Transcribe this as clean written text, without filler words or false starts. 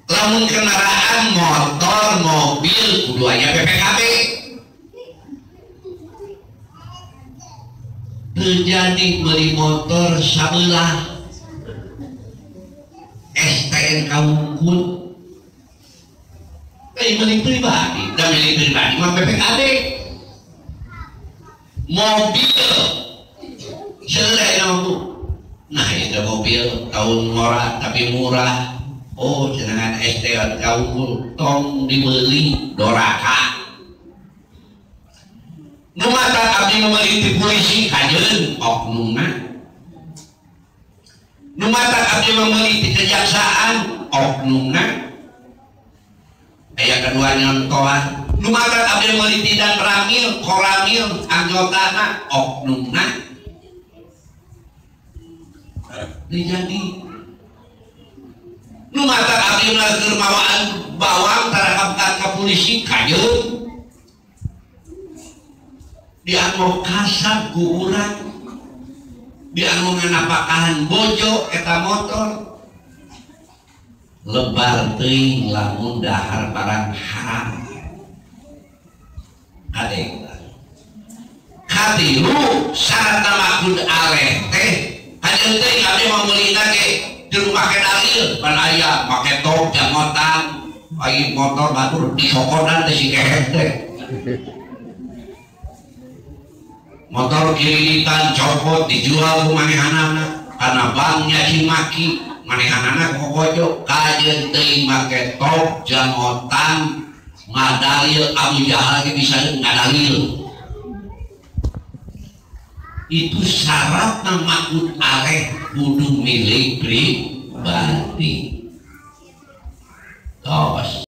lamun kendaraan motor mobil kudu aya PPKB. Terjadi beli motor sabelah STNK Unggul milik pribadi dan milik pribadi mah PPKB. Mobil selesai nomor nah itu mobil tahun murah tapi murah. Oh jenengan STNK Unggul tong dibeli doraka numata abdi memeliti polisi kajeun oknumna, numata abdi memeliti kejaksaan oknumna, aya kedua nyontohan, numata abdi memeliti dan ramil koramil anggotana oknumna. Jadi numata abdi melakukan bawaan bawang terhadap ke polisi kajeun dianu kasar ku urang, dianu nganapakahan bojo eta motor lebar teuing lamun dahar barang haram. Kadeng katilu syaratna maksud areh teh hadeung teuing abdi meulina ge teu make dalil pan aya make tok jangotan ai motor batur disokodan teh si kehet teh motor kiritan copot dijual ku manehanana karena banknya cimaki manehanana kokojo kajeun teuing make tok jangotan ngadalil Abu Jahal ge bisa ngadalil. Itu syaratna makut areh kudu milik pribadi. Tos